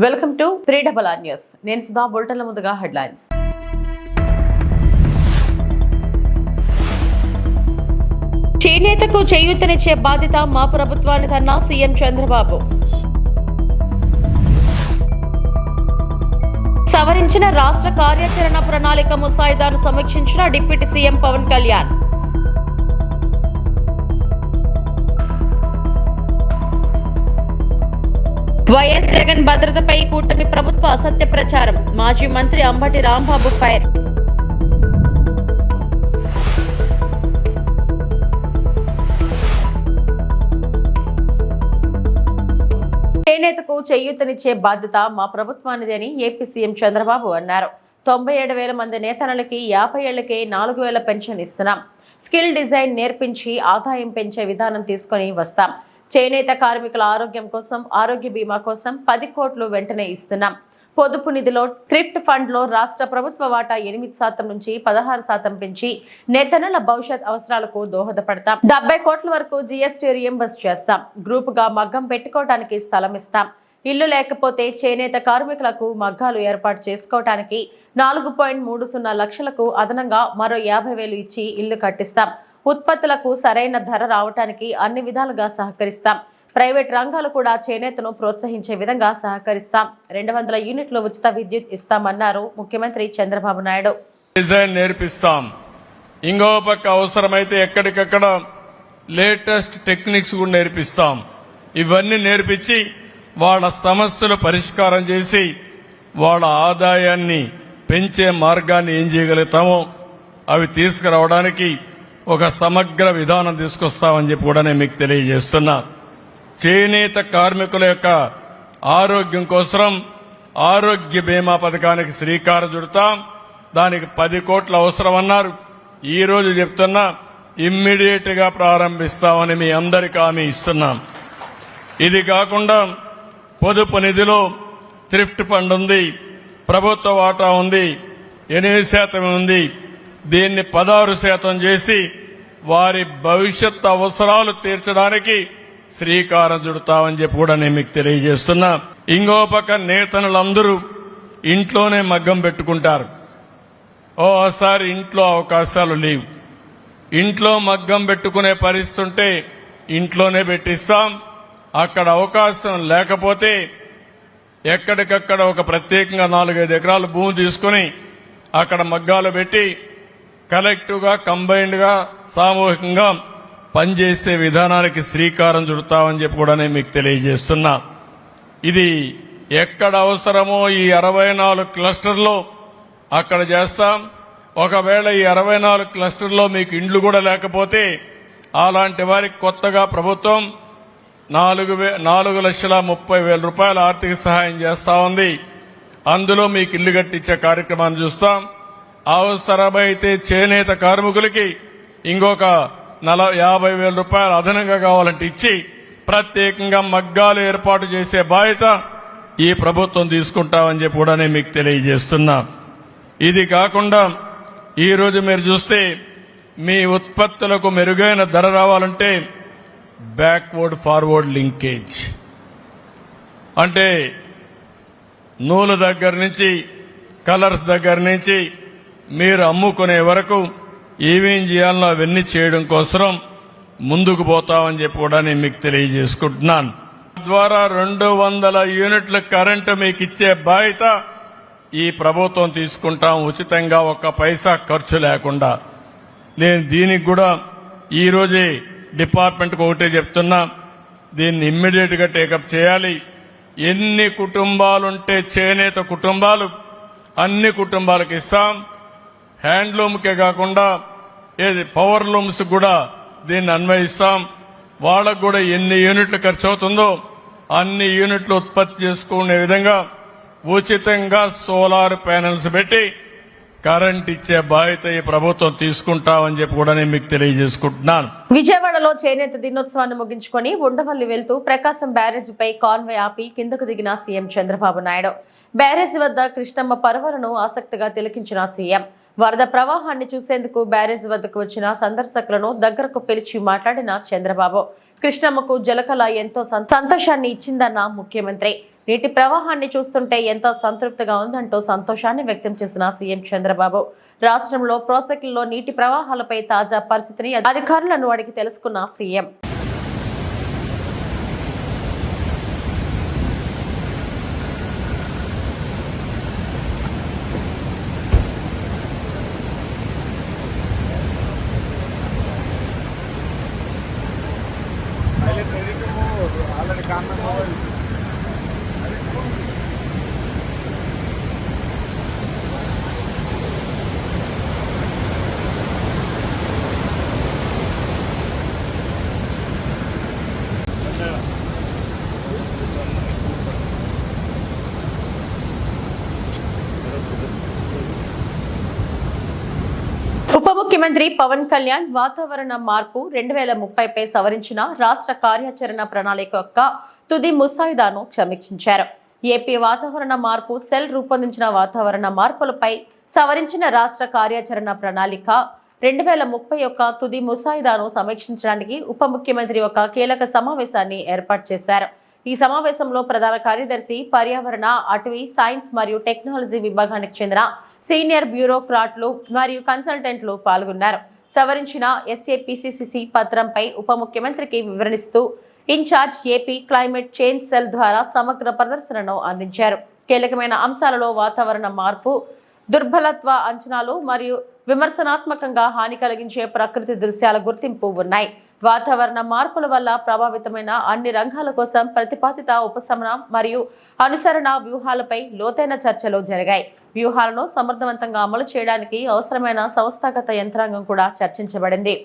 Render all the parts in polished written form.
Welcome to 3RR news. నేను సుధా. బులెటిన్ల ముందుగా headlines. చేనేతకు చేయూతనిచ్చే బాధ్యత మా ప్రభుత్వానిదన్న సీఎం చంద్రబాబు. సవరించిన రాష్ట్ర కార్యాచరణ ప్రణాళిక ముసాయిదాను సమీక్షించిన డిప్యూటీ సీఎం పవన్ కళ్యాణ్. వైఎస్ జగన్ భద్రతపై కూటమి ప్రభుత్వ అసత్య ప్రచారం. మాజీ మంత్రి అంబటి రాంబాబు ఫైర్. చేనేతకు చేయూతనిచ్చే బాధ్యత మా ప్రభుత్వానిది అని ఏపీ సీఎం చంద్రబాబు అన్నారు. 97,000 మంది నేతన్నలకి 50 ఏళ్లకే 4,000 పెన్షన్ ఇస్తున్నాం. స్కిల్ డిజైన్ నేర్పించి ఆదాయం పెంచే విధానం తీసుకొని వస్తాం. చేనేత కార్మికుల ఆరోగ్యం కోసం ఆరోగ్య బీమా కోసం 10 కోట్లు వెంటనే ఇస్తున్నాం. పొదుపు నిధిలో థ్రిఫ్ట్ ఫండ్ లో రాష్ట్ర ప్రభుత్వ వాటా 8% నుంచి 16% పెంచి నేతన్నల భవిష్యత్ అవసరాలకు దోహదపడతాం. 70 కోట్ల వరకు జీఎస్టీ రియంబర్స్ చేస్తాం. గ్రూప్ గా మగ్గం పెట్టుకోవడానికి స్థలం ఇస్తాం. ఇల్లు లేకపోతే చేనేత కార్మికులకు మగ్గాలు ఏర్పాటు చేసుకోవడానికి 4.30 లక్షలకు అదనంగా మరో 50,000 ఇచ్చి ఇల్లు కట్టిస్తాం. ఉత్పత్తులకు సరైన ధర రావడానికి అన్ని విధాలుగా సహకరిస్తాం. ప్రైవేట్ రంగాలు కూడా చేనేతను ప్రోత్సహించే విధంగా సహకరిస్తాం. 200 యూనిట్లు ఉచిత విద్యుత్ ఇస్తామన్నారు ముఖ్యమంత్రి చంద్రబాబు నాయుడు. డిజైన్ నేర్పిస్తాం. ఇంకో పక్క అవసరమైతే ఎక్కడికక్కడ లేటెస్ట్ టెక్నిక్స్ కూడా నేర్పిస్తాం. ఇవన్నీ నేర్పించి వాళ్ళ సమస్యలు పరిష్కారం చేసి వాళ్ళ ఆదాయాన్ని పెంచే మార్గాన్ని ఏం చేయగలుగుతామో అవి తీసుకురావడానికి ఒక సమగ్ర విధానం తీసుకొస్తామని చెప్పి కూడా నేను మీకు తెలియజేస్తున్నా. చేనేత కార్మికుల యొక్క ఆరోగ్యం కోసం ఆరోగ్య బీమా పథకానికి శ్రీకారం చుడతాం. దానికి 10 కోట్ల అవసరం అన్నారు. ఈ రోజు చెప్తున్నా ఇమ్మీడియట్ గా ప్రారంభిస్తామని మీ అందరికీ హామీ ఇస్తున్నాం. ఇది కాకుండా పొదుపు నిధిలో థ్రిఫ్ట్ ఫండ్ ఉంది, ప్రభుత్వ వాటా ఉంది, 8% ఉంది. దీన్ని 16% చేసి వారి భవిష్యత్ అవసరాలు తీర్చడానికి శ్రీకారం చుడతామని చెప్పి కూడా నేను మీకు తెలియజేస్తున్నా. ఇంకో పక్క నేతనులందరూ ఇంట్లోనే మగ్గం పెట్టుకుంటారు. ఓసారి ఇంట్లో అవకాశాలు లేవు. ఇంట్లో మగ్గం పెట్టుకునే పరిస్థితి ఉంటే ఇంట్లోనే పెట్టిస్తాం. అక్కడ అవకాశం లేకపోతే ఎక్కడికక్కడ ఒక ప్రత్యేకంగా 4-5 ఎకరాల భూమి తీసుకుని అక్కడ మగ్గాలు పెట్టి కలెక్టివ్ గా కంబైన్డ్ గా సామూహికంగా పనిచేసే విధానానికి శ్రీకారం చుడతామని చెప్పి కూడా నేను మీకు తెలియజేస్తున్నా. ఇది ఎక్కడ అవసరమో ఈ 64 క్లస్టర్లో అక్కడ చేస్తాం. ఒకవేళ ఈ 64 క్లస్టర్లో మీకు ఇండ్లు కూడా లేకపోతే అలాంటి వారికి కొత్తగా ప్రభుత్వం 4,30,000 రూపాయల ఆర్థిక సహాయం చేస్తా ఉంది. అందులో మీకు ఇల్లు కట్టించే కార్యక్రమాన్ని చూస్తాం. అవసరమైతే చేనేత కార్మికులకి ఇంకొక 50,000 రూపాయలు అదనంగా కావాలంటే ఇచ్చి ప్రత్యేకంగా మగ్గాలు ఏర్పాటు చేసే బాధ్యత ఈ ప్రభుత్వం తీసుకుంటామని చెప్పి కూడా నేను మీకు తెలియజేస్తున్నా. ఇది కాకుండా ఈ రోజు మీరు చూస్తే మీ ఉత్పత్తులకు మెరుగైన ధర రావాలంటే బ్యాక్వర్డ్ ఫార్వర్డ్ లింకేజ్ అంటే నూలు దగ్గర నుంచి కలర్స్ దగ్గర నుంచి మీరు అమ్ముకునే వరకు ఏమేం చేయాలో అవన్నీ చేయడం కోసం ముందుకు పోతామని చెప్పి కూడా నేను మీకు తెలియజేసుకుంటున్నాను. ద్వారా 200 యూనిట్ల కరెంటు మీకు ఇచ్చే బాధ్యత ఈ ప్రభుత్వం తీసుకుంటాం. ఉచితంగా 1 పైసా ఖర్చు లేకుండా. నేను దీనికి కూడా ఈ రోజే డిపార్ట్మెంట్కి ఒకటే చెప్తున్నా, దీన్ని ఇమ్మీడియట్ గా టేకప్ చేయాలి. ఎన్ని కుటుంబాలుంటే చేనేత కుటుంబాలు అన్ని కుటుంబాలకు ఇస్తాం. హ్యాండ్లూమ్కే కాకుండా పవర్ లూమ్స్ కూడా దీన్ని అన్వయిస్తాం. వాళ్ళకు కూడా ఎన్ని యూనిట్లు ఖర్చు అవుతుందో అన్ని యూనిట్లు ఉత్పత్తి చేసుకునే విధంగా ఉచితంగా సోలార్ ప్యానెల్స్ పెట్టి కరెంట్ ఇచ్చే బాధ్యత ఈ ప్రభుత్వం తీసుకుంటామని చెప్పి కూడా నేను మీకు తెలియజేసుకుంటున్నాను. విజయవాడలో చేనేత దినోత్సవాన్ని ముగించుకొని ఉండవల్లి వెళ్తూ ప్రకాశం బ్యారేజీపై కాన్వే ఆపి కిందకు దిగిన సీఎం చంద్రబాబు నాయుడు. బ్యారేజీ వద్ద కృష్ణమ్మ పర్వలను ఆసక్తిగా తిలకించిన సీఎం వరద ప్రవాహాన్ని చూసేందుకు బ్యారేజ్ వద్దకు వచ్చిన సందర్శకులను దగ్గరకు పిలిచి మాట్లాడిన చంద్రబాబు కృష్ణమ్మకు జలకళ ఎంతో సంతోషాన్ని ఇచ్చిందన్న ముఖ్యమంత్రి. నీటి ప్రవాహాన్ని చూస్తుంటే ఎంతో సంతృప్తిగా ఉందంటూ సంతోషాన్ని వ్యక్తం చేసిన సీఎం చంద్రబాబు రాష్ట్రంలో ప్రాజెక్టుల్లో నీటి ప్రవాహాలపై తాజా పరిస్థితిని అధికారులను అడిగి తెలుసుకున్న సీఎం ఉప ముఖ్యమంత్రి పవన్ కళ్యాణ్ వాతావరణ మార్పు 2030పై సవరించిన రాష్ట్ర కార్యాచరణ ప్రణాళిక యొక్క తుది ముసాయిదాను సమీక్షించారు. ఏపీ వాతావరణ మార్పు సెల్ రూపొందించిన వాతావరణ మార్పులపై సవరించిన రాష్ట్ర కార్యాచరణ ప్రణాళిక 2030 యొక్క తుది ముసాయిదాను సమీక్షించడానికి ఉప ముఖ్యమంత్రి ఒక కీలక సమావేశాన్ని ఏర్పాటు చేశారు. ఈ సమావేశంలో ప్రధాన కార్యదర్శి పర్యావరణ, అటవీ, సైన్స్ మరియు టెక్నాలజీ విభాగానికి చెందిన సీనియర్ బ్యూరోక్రాట్లు మరియు కన్సల్టెంట్లు పాల్గొన్నారు. సవరించిన SAPCC పత్రంపై ఉప ముఖ్యమంత్రికి వివరణిస్తూ incharge AP climate change cell ద్వారా సమగ్ర ప్రదర్శనను అందించారు. కీలకమైన అంశాలలో వాతావరణ మార్పు, దుర్బలత్వ అంచనాలు మరియు విమర్శనాత్మకంగా హాని కలిగించే ప్రకృతి దృశ్యాల గుర్తింపు ఉన్నాయి. వాతావరణ మార్పుల వల్ల ప్రభావితమైన అన్ని రంగాల కోసం ప్రతిపాదిత ఉపశమనం మరియు అనుసరణ వ్యూహాలపై లోతైన చర్చలు జరిగాయి. వ్యూహాలను సమర్థవంతంగా అమలు చేయడానికి అవసరమైన సంస్థాగత యంత్రాంగం కూడా చర్చించబడింది.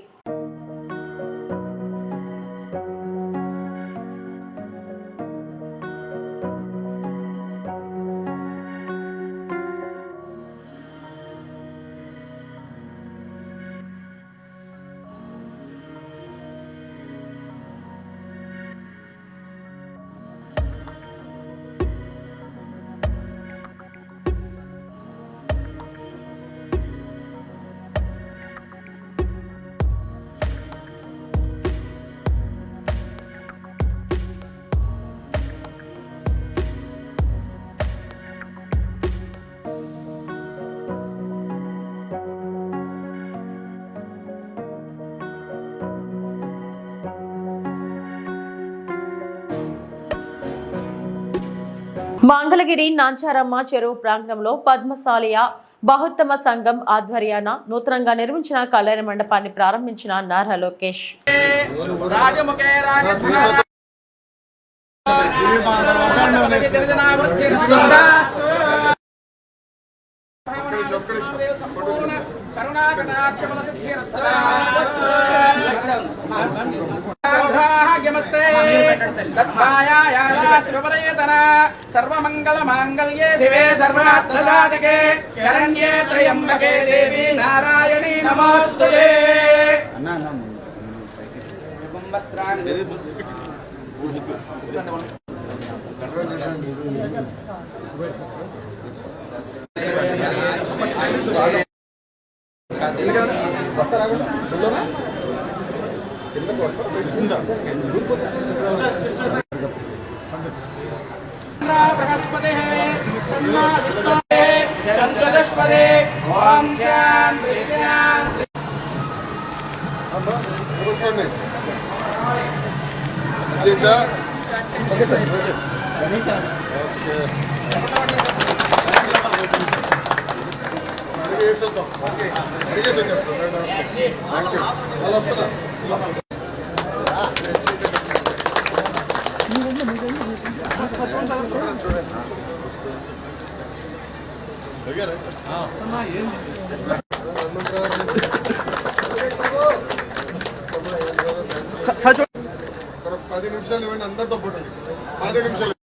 మంగళగిరి నాంచారమ్మ చెరువు ప్రాంగణంలో పద్మశాలియ బహుత్తమ సంఘం ఆధ్వర్యాన నూతనంగా నిర్మించిన కళ్యాణ మండపాన్ని ప్రారంభించిన నారా లోకేష్. सर्वमंगलमांगल्ये शिवे सर्वार्थसाधके शरण्ये त्र्यंबके देवी नारायणी नमोस्तुते। बृहस्पति चंद्रस्पति ओम शांति शांति। సర్ 10 నిమిషాలు ఇవ్వండి, అందరితో ఫోటో 10 నిమిషాలు.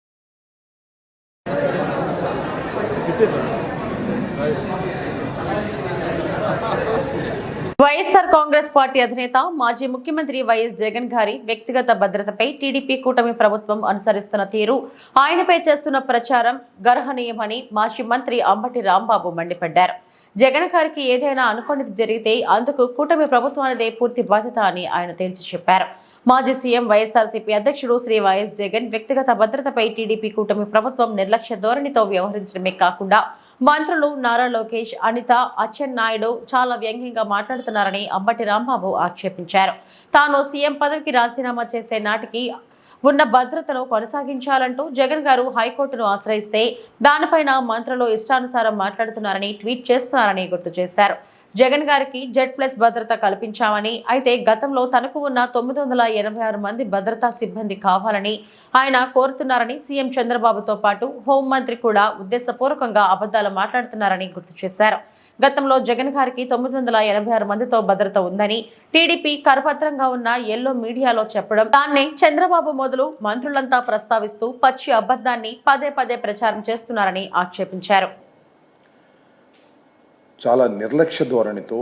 వైఎస్ఆర్ కాంగ్రెస్ పార్టీ అధినేత మాజీ ముఖ్యమంత్రి వైఎస్ జగన్ గారి వ్యక్తిగత భద్రతపై టీడీపీ కూటమి ప్రభుత్వం అనుసరిస్తున్న తీరు, ఆయనపై చేస్తున్న ప్రచారం గర్హనీయమని మాజీ మంత్రి అంబటి రాంబాబు మండిపడ్డారు. జగన్ గారికి ఏదైనా అనుకోనిది జరిగితే అందుకు కూటమి ప్రభుత్వానిదే పూర్తి బాధ్యత అని ఆయన తేల్చి చెప్పారు. మాజీ సీఎం వైఎస్ఆర్సీపీ అధ్యక్షుడు శ్రీ వైఎస్ జగన్ వ్యక్తిగత భద్రతపై టీడీపీ కూటమి ప్రభుత్వం నిర్లక్ష్య ధోరణితో వ్యవహరించడమే కాకుండా మంత్రులు నారా లోకేష్, అనిత, అచ్చెన్నాయుడు చాలా వ్యంగ్యంగా మాట్లాడుతున్నారని అంబటి రాంబాబు ఆక్షేపించారు. తాను సీఎం పదవికి రాజీనామా చేసే నాటికి ఉన్న భద్రతను కొనసాగించాలంటూ జగన్ గారు హైకోర్టును ఆశ్రయిస్తే దానిపైన మంత్రులు ఇష్టానుసారం మాట్లాడుతున్నారని ట్వీట్ చేస్తున్నారని గుర్తు చేశారు. జగన్ గారికి Z+ భద్రత కల్పించామని, అయితే గతంలో తనకు ఉన్న 986 మంది భద్రతా సిబ్బంది కావాలని ఆయన కోరుతున్నారని, సీఎం చంద్రబాబుతో పాటు హోంమంత్రి కూడా ఉద్దేశపూర్వకంగా అబద్ధాలు మాట్లాడుతున్నారని గుర్తు చేశారు. గతంలో జగన్ గారికి 986 మందితో భద్రత ఉందని టీడీపీ కరపత్రంగా ఉన్న ఎల్లో మీడియాలో చెప్పడం, దాన్నే చంద్రబాబు మొదలు మంత్రులంతా ప్రస్తావిస్తూ పచ్చి అబద్ధాన్ని పదే పదే ప్రచారం చేస్తున్నారని ఆక్షేపించారు. చాలా నిర్లక్ష్య ధోరణితో,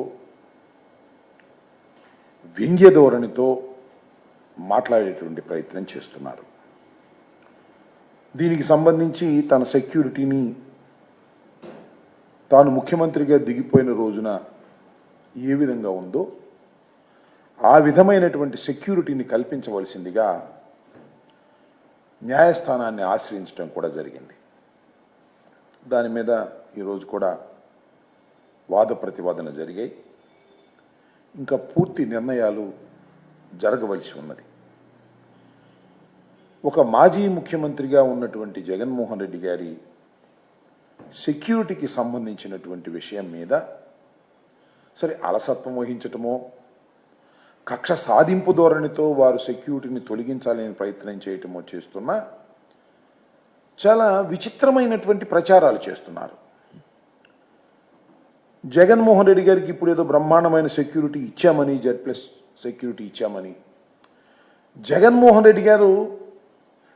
వ్యంగ్య ధోరణితో మాట్లాడేటువంటి ప్రయత్నం చేస్తున్నారు. దీనికి సంబంధించి తన సెక్యూరిటీని తాను ముఖ్యమంత్రిగా దిగిపోయిన రోజున ఏ విధంగా ఉందో ఆ విధమైనటువంటి సెక్యూరిటీని కల్పించవలసిందిగా న్యాయస్థానాన్ని ఆశ్రయించడం కూడా జరిగింది. దాని మీద ఈరోజు కూడా వాద ప్రతివాదన జరిగాయి. ఇంకా పూర్తి నిర్ణయాలు జరగవలసి ఉన్నది. ఒక మాజీ ముఖ్యమంత్రిగా ఉన్నటువంటి జగన్మోహన్ రెడ్డి గారి సెక్యూరిటీకి సంబంధించినటువంటి విషయం మీద సరే అలసత్వం వహించటమో, కక్ష సాధింపు ధోరణితో వారు సెక్యూరిటీని తొలగించాలని ప్రయత్నం చేయటమో చేస్తున్నా చాలా విచిత్రమైనటువంటి ప్రచారాలు చేస్తున్నారు. జగన్మోహన్ రెడ్డి గారికి ఇప్పుడు ఏదో బ్రహ్మాండమైన సెక్యూరిటీ ఇచ్చామని, Z+ సెక్యూరిటీ ఇచ్చామని, జగన్మోహన్ రెడ్డి గారు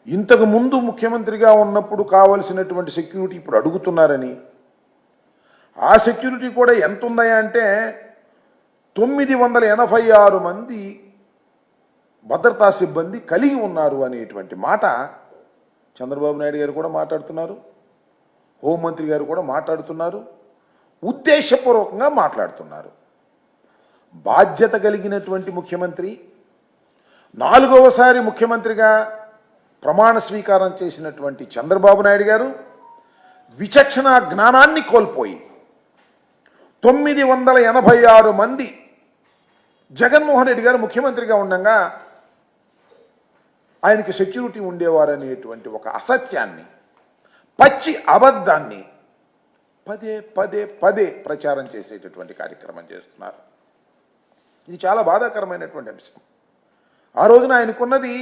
ఇంతకు ముందు ముఖ్యమంత్రిగా ఉన్నప్పుడు కావలసినటువంటి సెక్యూరిటీ ఇప్పుడు అడుగుతున్నారని, ఆ సెక్యూరిటీ కూడా ఎంత ఉందయా అంటే 986 మంది భద్రతా సిబ్బంది కలిగి ఉన్నారు అనేటువంటి మాట చంద్రబాబు నాయుడు గారు కూడా మాట్లాడుతున్నారు, హోంమంత్రి గారు కూడా మాట్లాడుతున్నారు, ఉద్దేశపూర్వకంగా మాట్లాడుతున్నారు. బాధ్యత కలిగినటువంటి ముఖ్యమంత్రి, 4వసారి ముఖ్యమంత్రిగా ప్రమాణ స్వీకారం చేసినటువంటి చంద్రబాబు నాయుడు గారు విచక్షణ జ్ఞానాన్ని కోల్పోయి 986 మంది జగన్మోహన్ రెడ్డి గారు ముఖ్యమంత్రిగా ఉండగా ఆయనకి సెక్యూరిటీ ఉండేవారనేటువంటి ఒక అసత్యాన్ని, పచ్చి అబద్ధాన్ని పదే పదే పదే ప్రచారం చేసేటటువంటి కార్యక్రమం చేస్తున్నారు. ఇది చాలా బాధాకరమైనటువంటి అంశం. ఆ రోజున ఆయనకున్నది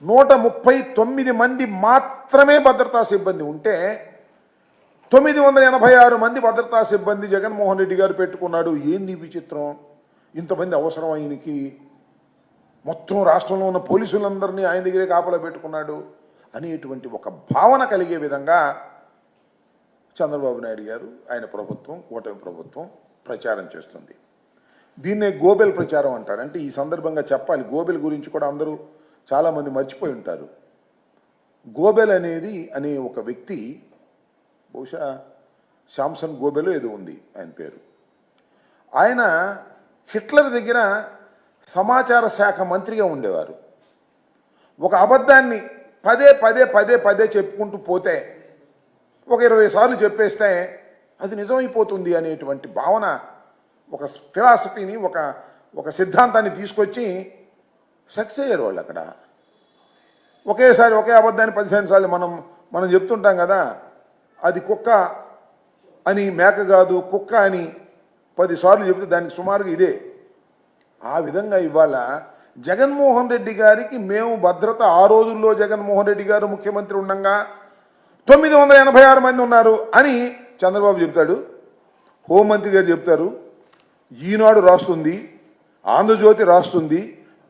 139 మంది మాత్రమే భద్రతా సిబ్బంది ఉంటే 986 మంది భద్రతా సిబ్బంది జగన్మోహన్ రెడ్డి గారు పెట్టుకున్నాడు. ఏంది విచిత్రం, ఇంతమంది అవసరం ఆయనకి, మొత్తం రాష్ట్రంలో ఉన్న పోలీసులందరినీ ఆయన దగ్గరే కాపలా పెట్టుకున్నాడు అనేటువంటి ఒక భావన కలిగే విధంగా చంద్రబాబు నాయుడు గారు, ఆయన ప్రభుత్వం, కూటమి ప్రభుత్వం ప్రచారం చేస్తుంది. దీన్నే గోబెల్ ప్రచారం అంటారు. అంటే ఈ సందర్భంగా చెప్పాలి, గోబెల్ గురించి కూడా అందరూ చాలామంది మర్చిపోయి ఉంటారు. గోబెల్ అనే ఒక వ్యక్తి, బహుశా శాంసన్ గోబెల్ ఏదో ఉంది ఆయన పేరు, ఆయన హిట్లర్ దగ్గర సమాచార శాఖ మంత్రిగా ఉండేవారు. ఒక అబద్ధాన్ని పదే పదే పదే పదే చెప్పుకుంటూ పోతే, ఒక 20 సార్లు చెప్పేస్తే అది నిజమైపోతుంది అనేటువంటి భావన, ఒక ఫిలాసఫీని, ఒక సిద్ధాంతాన్ని తీసుకొచ్చి సక్సెస్ అయ్యారు వాళ్ళు. అక్కడ ఒకేసారి ఒకే అబద్ధాన్ని 15 సార్లు మనం చెప్తుంటాం కదా, అది కుక్క అని, మేక కాదు కుక్క అని 10 సార్లు చెప్తే దానికి సుమారుగా ఇదే. ఆ విధంగా ఇవాళ జగన్మోహన్ రెడ్డి గారికి మేము భద్రత, ఆ రోజుల్లో జగన్మోహన్ రెడ్డి గారు ముఖ్యమంత్రి ఉండగా 986 మంది ఉన్నారు అని చంద్రబాబు చెప్తాడు, హోంమంత్రి గారు చెప్తారు, ఈనాడు రాస్తుంది, ఆంధ్రజ్యోతి రాస్తుంది,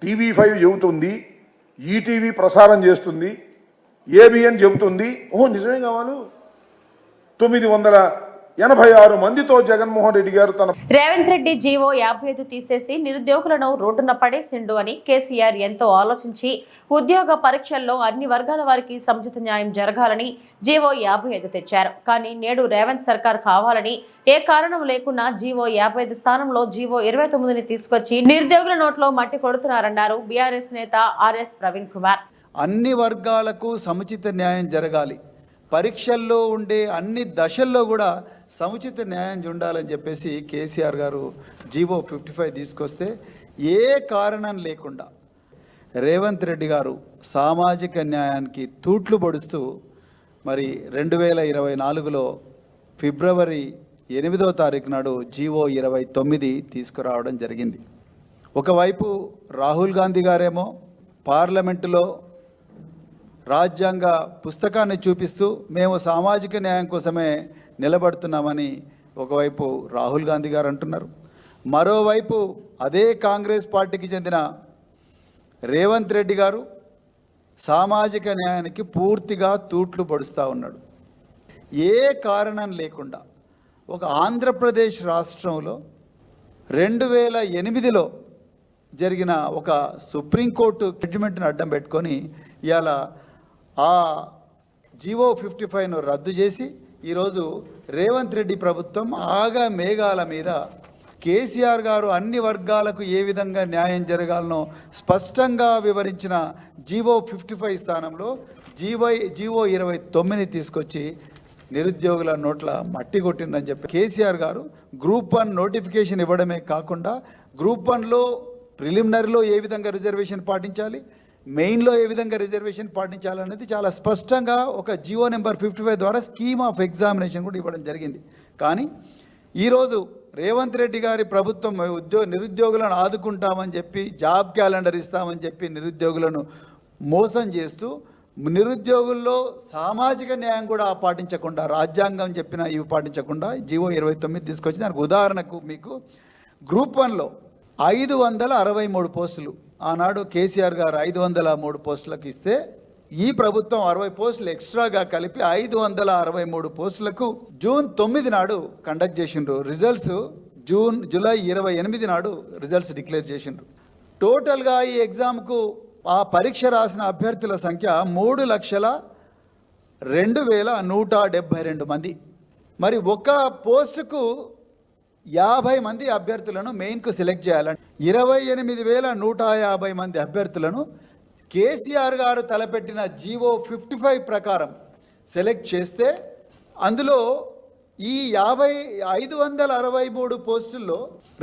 TV5 చెబుతుంది, ఈటీవీ ప్రసారం చేస్తుంది, ABN చెబుతుంది. ఓహో నిజమే కావాలి, 86 మందితో జగన్మోహన్ రెడ్డి గారు తన రేవంత్ రెడ్డి జీవో 55 తీసేసి నిరుద్యోగులను రోడ్డున పడేసిండు అని కేసీఆర్ ఎంతో ఆలోచించి ఉద్యోగ పరీక్షల్లో అన్ని వర్గాల వారికి సముచిత న్యాయం జరగాలని జీవో 55 తెచ్చారు. కానీ నేడు రేవంత్ సర్కార్ కావాలని ఏ కారణం లేకున్నా జీవో 55 స్థానంలో జీవో 29ని తీసుకొచ్చి నిరుద్యోగుల నోట్లో మట్టి కొడుతున్నారన్నారు బీఆర్ఎస్ నేత ఆర్ఎస్ ప్రవీణ్ కుమార్. అన్ని వర్గాలకు సముచిత న్యాయం జరగాలి, పరీక్షల్లో ఉండే అన్ని దశల్లో కూడా సముచిత న్యాయం ఉండాలని చెప్పేసి కేసీఆర్ గారు జీవో 55 తీసుకొస్తే ఏ కారణం లేకుండా రేవంత్ రెడ్డి గారు సామాజిక న్యాయానికి తూట్లు పొడుస్తూ మరి 2024లో ఫిబ్రవరి 8వ తారీఖు నాడు జీవో 29 తీసుకురావడం జరిగింది. ఒకవైపు రాహుల్ గాంధీ గారేమో పార్లమెంటులో రాజ్యాంగ పుస్తకాన్ని చూపిస్తూ మేము సామాజిక న్యాయం కోసమే నిలబడుతున్నామని ఒకవైపు రాహుల్ గాంధీ గారు అంటున్నారు. మరోవైపు అదే కాంగ్రెస్ పార్టీకి చెందిన రేవంత్ రెడ్డి గారు సామాజిక న్యాయానికి పూర్తిగా తూట్లు పొడుస్తూ ఉన్నాడు. ఏ కారణం లేకుండా ఒక ఆంధ్రప్రదేశ్ రాష్ట్రంలో 2008లో జరిగిన ఒక సుప్రీంకోర్టు జడ్జిమెంట్ను అడ్డం పెట్టుకొని ఇవాళ ఆ జీవో 55ను రద్దు చేసి ఈరోజు రేవంత్ రెడ్డి ప్రభుత్వం ఆగా మేఘాల మీద కేసీఆర్ గారు అన్ని వర్గాలకు ఏ విధంగా న్యాయం జరగాలనో స్పష్టంగా వివరించిన జీవో 55 స్థానంలో జీవో 29ని తీసుకొచ్చి నిరుద్యోగుల నోట్ల మట్టి కొట్టిందని చెప్పి కేసీఆర్ గారు గ్రూప్ 1 నోటిఫికేషన్ ఇవ్వడమే కాకుండా గ్రూప్ 1లో ప్రిలిమినరీలో ఏ విధంగా రిజర్వేషన్ పాటించాలి, మెయిన్లో ఏ విధంగా రిజర్వేషన్ పాటించాలనేది చాలా స్పష్టంగా ఒక జీవో నెంబర్ 55 ద్వారా స్కీమ్ ఆఫ్ ఎగ్జామినేషన్ కూడా ఇవ్వడం జరిగింది. కానీ ఈరోజు రేవంత్ రెడ్డి గారి ప్రభుత్వం నిరుద్యోగులను ఆదుకుంటామని చెప్పి జాబ్ క్యాలెండర్ ఇస్తామని చెప్పి నిరుద్యోగులను మోసం చేస్తూ నిరుద్యోగుల్లో సామాజిక న్యాయం కూడా పాటించకుండా రాజ్యాంగం చెప్పిన ఇవి పాటించకుండా జీవో 29 తీసుకొచ్చి దానికి ఉదాహరణకు మీకు గ్రూప్ 1లో 563 పోస్టులు ఆనాడు కేసీఆర్ గారు 503 పోస్టులకు ఇస్తే ఈ ప్రభుత్వం 60 పోస్టులు ఎక్స్ట్రాగా కలిపి 563 పోస్టులకు జూన్ 9 నాడు కండక్ట్ చేసిండ్రు. రిజల్ట్స్ జూలై 28 నాడు రిజల్ట్స్ డిక్లేర్ చేసిండ్రు. టోటల్గా ఈ ఎగ్జామ్కు ఆ పరీక్ష రాసిన అభ్యర్థుల సంఖ్య 3,02,172 మంది. మరి ఒక్క పోస్టుకు 50 మంది అభ్యర్థులను మెయిన్కు సెలెక్ట్ చేయాలంటే 28,150 మంది అభ్యర్థులను కేసీఆర్ గారు తలపెట్టిన జీవో 55 ప్రకారం సెలెక్ట్ చేస్తే అందులో ఈ 563 పోస్టుల్లో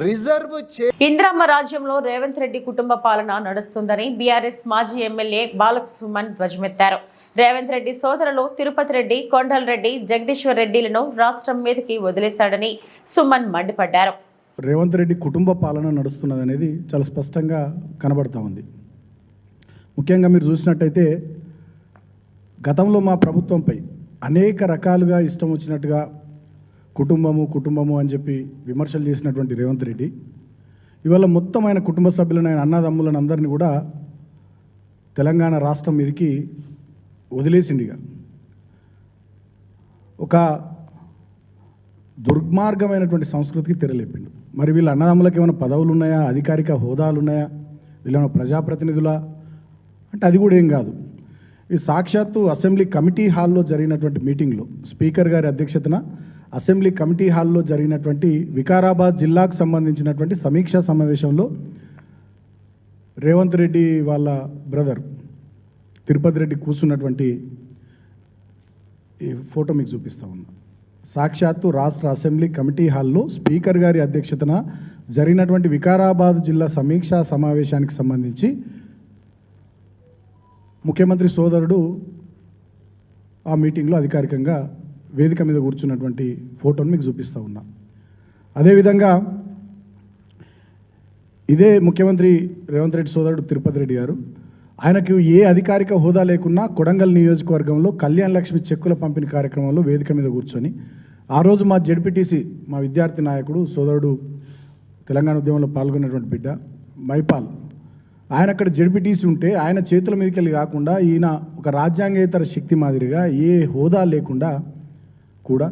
రిజర్వ్ ఇంద్రమ్మ రాజ్యంలో రేవంత్ రెడ్డి కుటుంబ పాలన నడుస్తుందని బీఆర్ఎస్ మాజీ ఎమ్మెల్యే బాలసుమన్ ధ్వజమెత్తారు. రేవంత్ రెడ్డి సోదరులు తిరుపతి రెడ్డి, కొండల్ రెడ్డి, జగదీశ్వర్ రెడ్డిలను రాష్ట్రం మీదకి వదిలేశాడని సుమన్ మండిపడ్డారు. రేవంత్ రెడ్డి కుటుంబ పాలన నడుస్తున్నది అనేది చాలా స్పష్టంగా కనబడతా ఉంది. ముఖ్యంగా మీరు చూసినట్టయితే గతంలో మా ప్రభుత్వంపై అనేక రకాలుగా ఇష్టం వచ్చినట్టుగా కుటుంబము అని చెప్పి విమర్శలు చేసినటువంటి రేవంత్ రెడ్డి ఇవాళ మొత్తం ఆయన కుటుంబ సభ్యులను, ఆయన అన్నదమ్ములను అందరినీ కూడా తెలంగాణ రాష్ట్రం మీదకి వదిలేసిండిగా ఒక దుర్మార్గమైనటువంటి సంస్కృతికి తెరలేపిండు. మరి వీళ్ళ అన్నదమ్ములకు ఏమైనా పదవులు ఉన్నాయా, అధికారిక హోదాలు ఉన్నాయా, వీళ్ళేమైనా ప్రజాప్రతినిధులా అంటే అది కూడా ఏం కాదు. ఈ సాక్షాత్తు అసెంబ్లీ కమిటీ హాల్లో జరిగినటువంటి మీటింగ్లో స్పీకర్ గారి అధ్యక్షతన అసెంబ్లీ కమిటీ హాల్లో జరిగినటువంటి వికారాబాద్ జిల్లాకు సంబంధించినటువంటి సమీక్షా సమావేశంలో రేవంత్ రెడ్డి వాళ్ళ బ్రదర్ తిరుపతి రెడ్డి కూర్చున్నటువంటి ఈ ఫోటో మీకు చూపిస్తా ఉన్నా. సాక్షాత్తు రాష్ట్ర అసెంబ్లీ కమిటీ హాల్లో స్పీకర్ గారి అధ్యక్షతన జరిగినటువంటి వికారాబాద్ జిల్లా సమీక్షా సమావేశానికి సంబంధించి ముఖ్యమంత్రి సోదరుడు ఆ మీటింగ్లో అధికారికంగా వేదిక మీద కూర్చున్నటువంటి ఫోటోను మీకు చూపిస్తూ ఉన్నా. అదేవిధంగా ఇదే ముఖ్యమంత్రి రేవంత్ రెడ్డి సోదరుడు తిరుపతి రెడ్డి గారు ఆయనకు ఏ అధికారిక హోదా లేకున్నా కొడంగల్ నియోజకవర్గంలో కళ్యాణ్ లక్ష్మి చెక్కుల పంపిణీ కార్యక్రమంలో వేదిక మీద కూర్చొని ఆ రోజు మా జెడ్పీటీసీ మా విద్యార్థి నాయకుడు సోదరుడు తెలంగాణ ఉద్యమంలో పాల్గొన్నటువంటి బిడ్డ మైపాల్ ఆయన అక్కడ జెడ్పీటీసీ ఉంటే ఆయన చేతుల మీదకి వెళ్ళి కాకుండా ఈయన ఒక రాజ్యాంగేతర శక్తి మాదిరిగా ఏ హోదా లేకుండా కూడా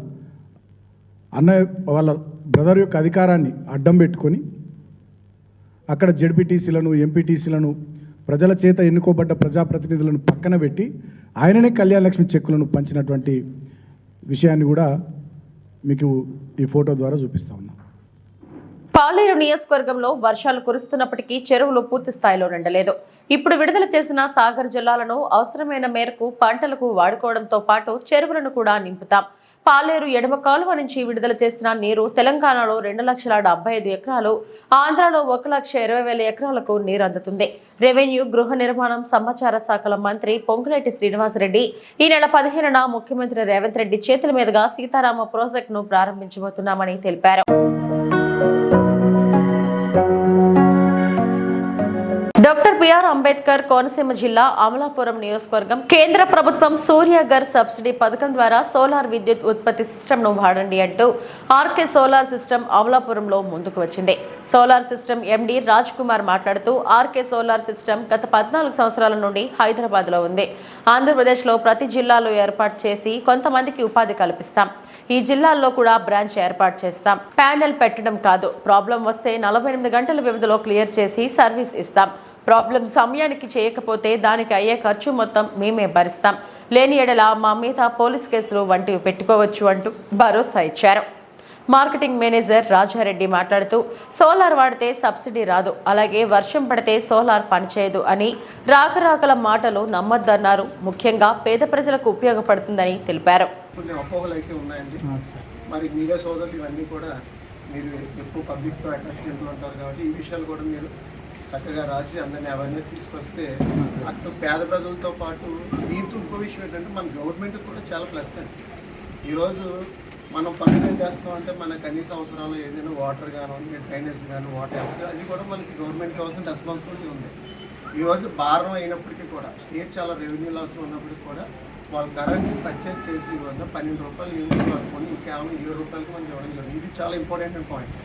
అన్న వాళ్ళ బ్రదర్ యొక్క అధికారాన్ని అడ్డం పెట్టుకొని అక్కడ జెడ్పీటీసీలను ఎంపీటీసీలను ప్రజల చేత ఎన్నుకోబడ్డ ప్రజాప్రతినిధులను పక్కన పెట్టి ఆయననే కళ్యాణ లక్ష్మి చెక్కులను పంచినటువంటి విషయాన్ని కూడా మీకు ఈ ఫోటో ద్వారా చూపిస్తా ఉన్నాం. పాలేరు నియోజకవర్గంలో వర్షాలు కురుస్తున్నప్పటికీ చెరువులు పూర్తి స్థాయిలో నిండలేదు. ఇప్పుడు విడుదల చేసిన సాగర్ జలాలను అవసరమైన మేరకు పంటలకు వాడుకోవడంతో పాటు చెరువులను కూడా నింపుతాం. పాలేరు ఎడమ కాలువ నుంచి విడుదల చేసిన నీరు తెలంగాణలో 2,75,000 ఎకరాలు, ఆంధ్రాలో 1,20,000 ఎకరాలకు నీరు అందుతుంది. రెవెన్యూ, గృహ నిర్మాణం, సమాచార శాఖల మంత్రి పొంగులేటి శ్రీనివాసరెడ్డి ఈ నెల 15న ముఖ్యమంత్రి రేవంత్ రెడ్డి చేతుల మీదుగా సీతారామ ప్రాజెక్టును ప్రారంభించబోతున్నామని తెలిపారు. డాక్టర్ బిఆర్ అంబేద్కర్ కోనసీమ జిల్లా అమలాపురం నియోజకవర్గం కేంద్ర ప్రభుత్వం సూర్యఘర్ సబ్సిడీ పథకం ద్వారా సోలార్ విద్యుత్ ఉత్పత్తి సిస్టమ్ను వాడండి అంటూ ఆర్కే సోలార్ సిస్టమ్ అమలాపురంలో ముందుకు వచ్చింది. Solar system MD Raj Kumar మాట్లాడుతూ ఆర్కే సోలార్ సిస్టమ్ గత 14 సంవత్సరాల నుండి హైదరాబాద్లో ఉంది. ఆంధ్రప్రదేశ్లో ప్రతి జిల్లాలో ఏర్పాటు చేసి కొంతమందికి ఉపాధి కల్పిస్తాం. ఈ జిల్లాల్లో కూడా బ్రాంచ్ ఏర్పాటు చేస్తాం. ప్యానెల్ పెట్టడం కాదు, ప్రాబ్లం వస్తే 48 గంటల వ్యవధిలో క్లియర్ చేసి సర్వీస్ ఇస్తాం. ప్రాబ్లం సమయానికి చేయకపోతే దానికి అయ్యే ఖర్చు మొత్తం మేమే భరిస్తాం. లేని ఎడల మా మీద పోలీస్ కేసులు వంటివి పెట్టుకోవచ్చు అంటూ భరోసా ఇచ్చారు. మార్కెటింగ్ మేనేజర్ రాజారెడ్డి మాట్లాడుతూ సోలార్ వాడితే సబ్సిడీ రాదు, అలాగే వర్షం పడితే సోలార్ పనిచేయదు అని రాకరాకల మాటలు నమ్మొద్దన్నారు. ముఖ్యంగా పేద ప్రజలకు ఉపయోగపడుతుందని తెలిపారు. కొన్ని అపోహలు అయితే ఉన్నాయండి. మరి మీడియా సోదరులు ఇవన్నీ కూడా మీరు ఎక్కువ పబ్లిక్తో అటాచ్మెంట్లో ఉంటారు కాబట్టి ఈ విషయాలు కూడా మీరు చక్కగా రాసి అందరినీ అవేర్నెస్ తీసుకొస్తే అటు పేద ప్రజలతో పాటు దీంతో ఇంకో విషయం ఏంటంటే మన గవర్నమెంట్ కూడా చాలా ప్లస్ అండి. ఈరోజు మనం పనులు చేస్తామంటే మన కనీస అవసరాలు ఏదైనా వాటర్ కానీ డ్రైనేజ్ కానీ వాటర్ అది కూడా మనకి గవర్నమెంట్ కావాల్సిన రెస్పాన్సిబిలిటీ ఉంది. ఈరోజు భారం అయినప్పటికీ కూడా స్టేట్ చాలా రెవెన్యూ లాస్ ఉన్నప్పటికీ కూడా వాళ్ళు కరెంట్ని పర్చేజ్ చేసి ఇవ్వడం 12 రూపాయలు యూనిట్ అనుకోండి, కేవలం 7 రూపాయలకి మనం ఇవ్వడం జరిగింది. ఇది చాలా ఇంపార్టెంట్ పాయింట్.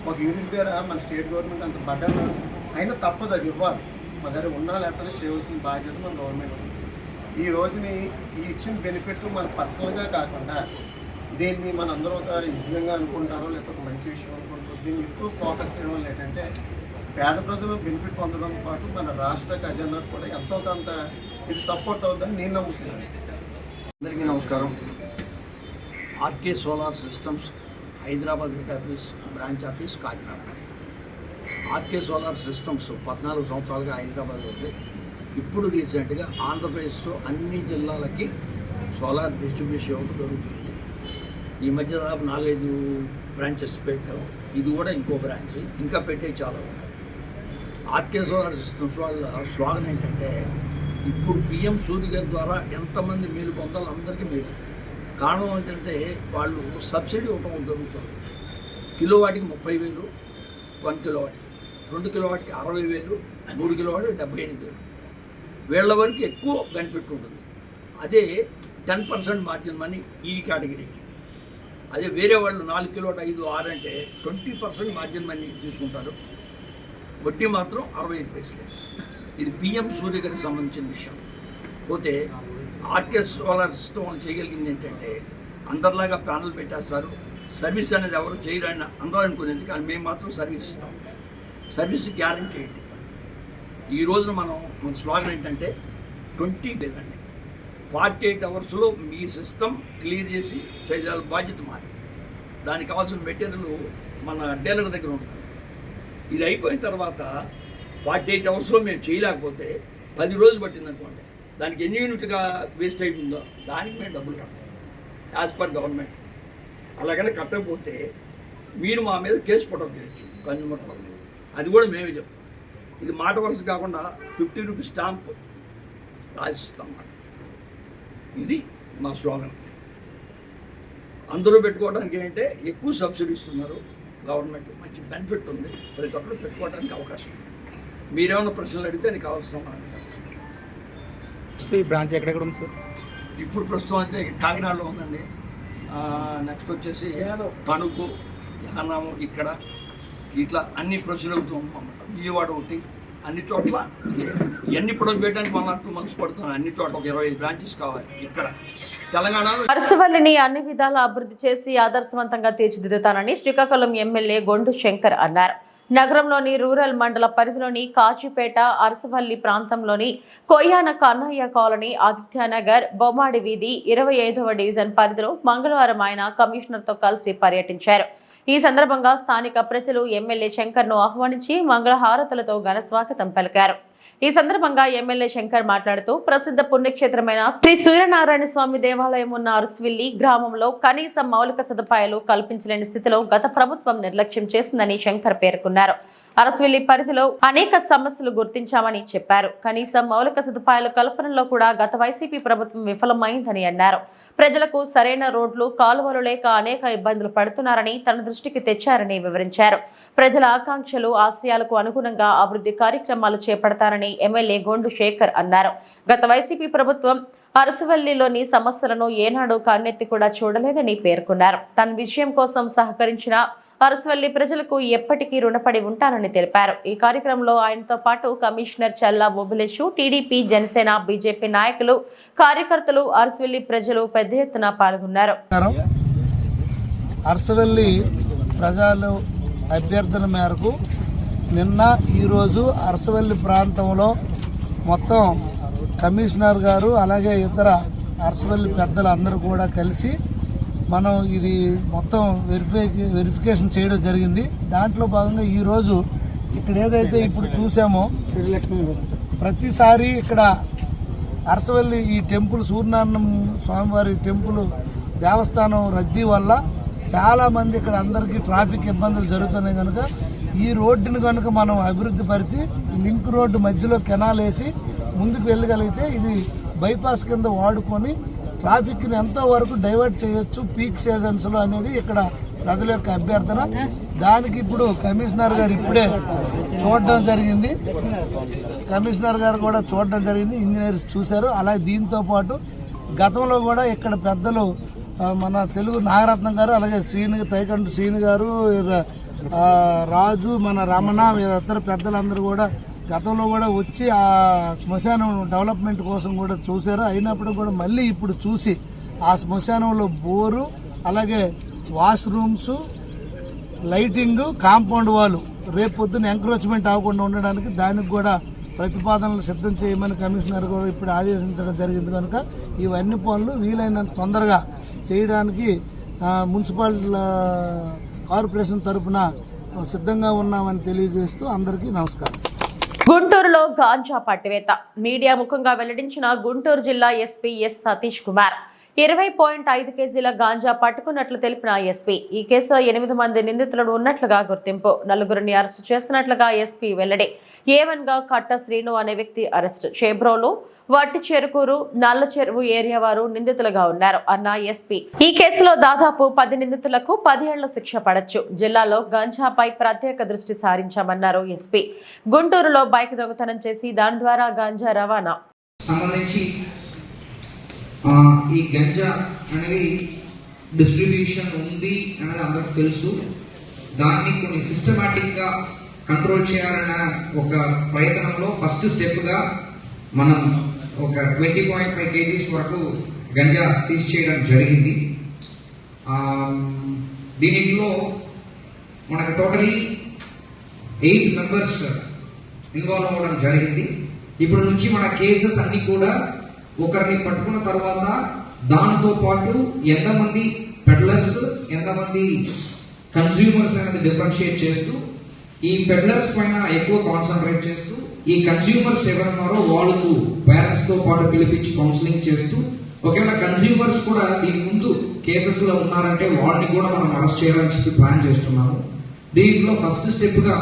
ఒక యూనిట్ దగ్గర మన స్టేట్ గవర్నమెంట్ అంత బడ్డన్ అయినా తప్పదు, అది ఇవ్వాలి. మన దగ్గర ఉన్నా లేకపోతే చేయవలసిన బాధ్యత మన గవర్నమెంట్ ఉంది. ఈ రోజుని ఈ ఇచ్చిన బెనిఫిట్ మన పర్సనల్గా కాకుండా దీన్ని మన అందరూ ఒక యజ్ఞంగా అనుకుంటారో లేకపోతే ఒక మంచి విషయం అనుకుంటారో దీన్ని ఎక్కువ ఫోకస్ చేయడం ఏంటంటే పేద ప్రజలు బెనిఫిట్ పొందడంతో పాటు మన రాష్ట్ర ఖజానాకు కూడా ఎంతో కొంత ఇది సపోర్ట్ అవుతుందని నేను నమ్ముతున్నాను. అందరికీ నమస్కారం. R K solar systems Hyderabad head office, branch office Kakinada. R K solar systems 14 సంవత్సరాలుగా హైదరాబాద్లో ఉంది. ఇప్పుడు రీసెంట్గా ఆంధ్రప్రదేశ్లో అన్ని జిల్లాలకి సోలార్ డిస్ట్రిబ్యూషన్ జరుగుతుంది. ఈ మధ్య దాదాపు 4-5 బ్రాంచెస్ పెట్టాం. ఇది కూడా ఇంకో బ్రాంచ్, ఇంకా పెట్టే చాలా ఉన్నాయి. ఆర్కే సోలార్ సిస్టమ్స్ వాళ్ళ స్లోగన్ ఏంటంటే ఇప్పుడు పిఎం సూర్య గారి ద్వారా ఎంతమంది మేలు పొందాలో అందరికీ మేలు. కారణం ఏంటంటే వాళ్ళు సబ్సిడీ ఇవ్వడం జరుగుతుంది. కిలోవాటికి 30,000, 1 కిలోవాట్కి, 2 కిలోవాట్కి 60,000, 3 కిలోవాట్కి 78,000. వీళ్ళ వరకు ఎక్కువ బెనిఫిట్ ఉంటుంది. అదే 10% మార్జిన్ మనీ ఈ కేటగిరీకి. అదే వేరే వాళ్ళు 4 కిలోవాట్ 5, 6 అంటే 20% మార్జిన్ మనీ తీసుకుంటారు. వడ్డీ మాత్రం 65 పైసలు. ఇది పిఎం సూర్య గారికి సంబంధించిన విషయం. పోతే ఆర్కే సోలార్ సిస్టమ్ వాళ్ళు చేయగలిగింది ఏంటంటే అందరిలాగా ప్యానల్ పెట్టేస్తారు. సర్వీస్ అనేది ఎవరు చేయడానికి అందరూ అనుకునేది, కానీ మేము మాత్రం సర్వీస్ ఇస్తాం. సర్వీస్ గ్యారంటీ ఏంటి? ఈ రోజున మన స్లోగన్ ఏంటంటే 20 లేదండి, 48 అవర్స్లో మీ సిస్టమ్ క్లియర్ చేసి చేయాలి, బాధ్యత మాది. దానికి కావాల్సిన మెటీరియల్ మన డీలర్ దగ్గర ఉంటుంది. ఇది అయిపోయిన తర్వాత 48 అవర్స్లో మేము చేయలేకపోతే 10 రోజులు పట్టిందనుకోండి, దానికి ఎన్ని యూనిట్గా వేస్ట్ అయిపోయిందో దానికి మేము డబ్బులు కడతాం యాజ్ పర్ గవర్నమెంట్. అలాగనే కట్టకపోతే మీరు మా మీద కేసు పుట్టప్ చేయొచ్చు కన్జ్యూమర్ కోర్టులో. అది కూడా మేమే చెప్తాం. ఇది మాట వరుస కాకుండా 50 రూపీస్ స్టాంప్ రాసిస్తాం. ఇది మా స్లోగన్. అందరూ పెట్టుకోవడానికి ఏంటంటే ఎక్కువ సబ్సిడీ ఇస్తున్నారు గవర్నమెంట్, మంచి బెనిఫిట్ ఉంది, ప్రతి ఒక్కరు పెట్టుకోవడానికి అవకాశం ఉంది. మీరేమన్నా ప్రశ్నలు అడిగితే నీకు అవసరం. ఈ బ్రాంచ్ ఎక్కడెక్కడ ఉంది సార్? ఇప్పుడు ప్రస్తుతం అయితే కాకినాడలో ఉందండి. నెక్స్ట్ వచ్చేసి తణుకు, యానాము, ఇక్కడ ఇట్లా అన్ని ప్రశ్నలు అవుతూ ఉంటాం. విజయవాడ ఒకటి, అన్ని చోట్ల ఇవన్నీ ప్రొడక్ట్ చేయడానికి 1 or 2 months పడుతున్నాయి. అన్ని చోట్ల ఒక 25 బ్రాంచెస్ కావాలి. ఇక్కడ తెలంగాణలో అరసవల్లిని అన్ని విధాలా అభివృద్ధి చేసి ఆదర్శవంతంగా తీర్చిదిద్దుతానని శ్రీకాకుళం ఎమ్మెల్యే గొండు శంకర్ అన్నారు. నగరంలోని రూరల్ మండల పరిధిలోని కాచిపేట, అరసవల్లి ప్రాంతంలోని కొయ్యాన కన్నయ్య కాలనీ, ఆదిత్యనగర్, బొమ్మాడి వీధి 25వ డివిజన్ పరిధిలో మంగళవారం ఆయన కమిషనర్తో కలిసి పర్యటించారు. ఈ సందర్భంగా స్థానిక ప్రజలు ఎమ్మెల్యే శంకర్ ను ఆహ్వానించి మంగళహారతులతో ఘన స్వాగతం పలికారు. ఈ సందర్భంగా ఎమ్మెల్యే శంకర్ మాట్లాడుతూ ప్రసిద్ధ పుణ్యక్షేత్రమైన శ్రీ సూర్యనారాయణ స్వామి దేవాలయం ఉన్న అరసవల్లి గ్రామంలో కనీస మౌలిక సదుపాయాలు కల్పించలేని స్థితిలో గత ప్రభుత్వం నిర్లక్ష్యం చేసిందని శంకర్ పేర్కొన్నారు. అరసవల్లి పరిధిలో అనేక సమస్యలు గుర్తించామని చెప్పారు. కనీసం మౌలిక సదుపాయాల కల్పనలో కూడా గత వైసీపీ ప్రభుత్వం విఫలమైందని అన్నారు. ప్రజలకు సరైన రోడ్లు, కాలువలు లేక అనేక ఇబ్బందులు పడుతున్నారని తన దృష్టికి తెచ్చారని వివరించారు. ప్రజల ఆకాంక్షలు, ఆశయాలకు అనుగుణంగా అభివృద్ధి కార్యక్రమాలు చేపడతారని ఎమ్మెల్యే గొండు శేఖర్ అన్నారు. గత వైసీపీ ప్రభుత్వం అరసవల్లిలోని సమస్యలను ఏనాడు కన్నెత్తి కూడా చూడలేదని పేర్కొన్నారు. తన విజయం కోసం సహకరించిన అరసవల్లి ప్రజలకు ఎప్పటికీ రుణపడి ఉంటానని తెలిపారు. ఈ కార్యక్రమంలో ఆయనతో పాటు కమిషనర్ చల్లా బొబులేషు, టీడీపీ, జనసేన, బీజేపీ నాయకులు, కార్యకర్తలు, అరసవల్లి ప్రజలు పెద్ద ఎత్తున పాల్గొన్నారు. అరసవల్లి ప్రజలు అభ్యర్థన మేరకు నిన్న ఈరోజు అరసవల్లి ప్రాంతంలో మొత్తం కమిషనర్ గారు అలాగే ఇతర అరసవల్లి పెద్దలు అందరూ కూడా కలిసి మనం ఇది మొత్తం వెరిఫికేషన్ చేయడం జరిగింది. దాంట్లో భాగంగా ఈరోజు ఇక్కడ ఏదైతే ఇప్పుడు చూసామో ప్రతిసారి ఇక్కడ అరసవల్లి ఈ టెంపుల్ సూర్యనారాయణ స్వామివారి టెంపుల్ దేవస్థానం రద్దీ వల్ల చాలామంది ఇక్కడ అందరికీ ట్రాఫిక్ ఇబ్బందులు జరుగుతున్నాయి. కనుక ఈ రోడ్డుని కనుక మనం అభివృద్ధి పరిచి లింక్ రోడ్డు మధ్యలో కెనాల్ వేసి ముందుకు వెళ్ళగలిగితే ఇది బైపాస్ కింద వాడుకొని ట్రాఫిక్ని ఎంతో వరకు డైవర్ట్ చేయొచ్చు పీక్ సీజన్స్లో అనేది ఇక్కడ ప్రజల యొక్క అభ్యర్థన. దానికి ఇప్పుడు కమిషనర్ గారు ఇప్పుడే చూడడం జరిగింది. కమిషనర్ గారు కూడా చూడడం జరిగింది, ఇంజనీర్స్ చూశారు. అలాగే దీంతో పాటు గతంలో కూడా ఇక్కడ పెద్దలు మన తెలుగు నాగరత్నం గారు, అలాగే తైకండు శ్రీను గారు, రాజు, మన రమణ, ఇతర పెద్దలందరూ కూడా గతంలో కూడా వచ్చి ఆ శ్మశానం డెవలప్మెంట్ కోసం కూడా చూశారు. అయినప్పుడు కూడా మళ్ళీ ఇప్పుడు చూసి ఆ శ్మశానంలో బోరు, అలాగే వాష్రూమ్స్, లైటింగ్, కాంపౌండ్ వాళ్ళు రేపు పొద్దున్న ఎంక్రోచ్మెంట్ అవ్వకుండా ఉండడానికి దానికి కూడా ప్రతిపాదనలు సిద్ధం చేయమని కమిషనర్ కూడా ఇప్పుడు ఆదేశించడం జరిగింది. కనుక ఇవన్నీ పనులు వీలైనంత తొందరగా చేయడానికి మున్సిపల్ కార్పొరేషన్ తరఫున సిద్ధంగా ఉన్నామని తెలియజేస్తూ అందరికీ నమస్కారం. గుంటూరులో గాంజా పట్టివేత మీడియా ముఖంగా వెల్లడించిన గుంటూరు జిల్లా ఎస్పీ ఎస్ సతీష్ కుమార్ 20.5 కేజీల గాంజా పట్టుకున్నట్లు తెలిపిన ఎస్పీ. ఈ కేసులో 8 మంది నిందితులను ఉన్నట్లుగా గుర్తింపు. 4గురిని అరెస్టు చేసినట్లుగా ఎస్పీ వెల్లడి. A1 గా కట్ట శ్రీను అనే వ్యక్తి అరెస్టు. చేబ్రోలు, వట్టి చెరుకూరు, నల్ల చెరువు ఏరియా వారు నిందితులుగా ఉన్నారు అన్న ఎస్పీ. ఈ కేసులో దాదాపు 10 నిందితులకు 10 ఏళ్ల శిక్ష పడొచ్చు. జిల్లాలో గంజాపై ప్రత్యేక దృష్టి సారించామన్నారు ఎస్పీ. గుంటూరులో బైక్ దొంగతనం చేసి దాని ద్వారా గంజా రవాణా సంబంధించి ఈ గంజా అనేది డిస్ట్రిబ్యూషన్ ఉంది అనేది అందరికి తెలుసు. దాన్ని కొన్ని సిస్టమాటిక్ గా కంట్రోల్ చేయాలన్న ఒక ప్రయత్నంలో ఫస్ట్ స్టెప్ గా మనం ఒక 20.5 kgs వరకు గంజా సీజ్ చేయడం జరిగింది. దీనిలో మనకు టోటలీ 8 మెంబర్స్ ఇన్వాల్వ్ అవ్వడం జరిగింది. ఇప్పుడు నుంచి మన కేసెస్ అన్ని కూడా ఒకరిని పట్టుకున్న తర్వాత దానితో పాటు ఎంతమంది పెడ్లర్స్, ఎంతమంది కన్స్యూమర్స్ అనేది డిఫరెన్షియేట్ చేస్తూ ఈ పెడ్లర్స్ పైన ఎక్కువ కాన్సన్ట్రేట్ చేస్తూ ఈ కన్స్యూమర్స్ ఎవరున్నారో వాళ్ళకు పేరెంట్స్ తో పాటు పిలిపించి కౌన్సిలింగ్ చేస్తూ ఒకవేళ కన్స్యూమర్స్ కూడా దీని ముందు కేసెస్ లో ఉన్నారంటే వాళ్ళని కూడా మనం అరెస్ట్ చేయాలని చెప్పి ప్లాన్ చేస్తున్నాము. దీంట్లో ఫస్ట్ స్టెప్ గా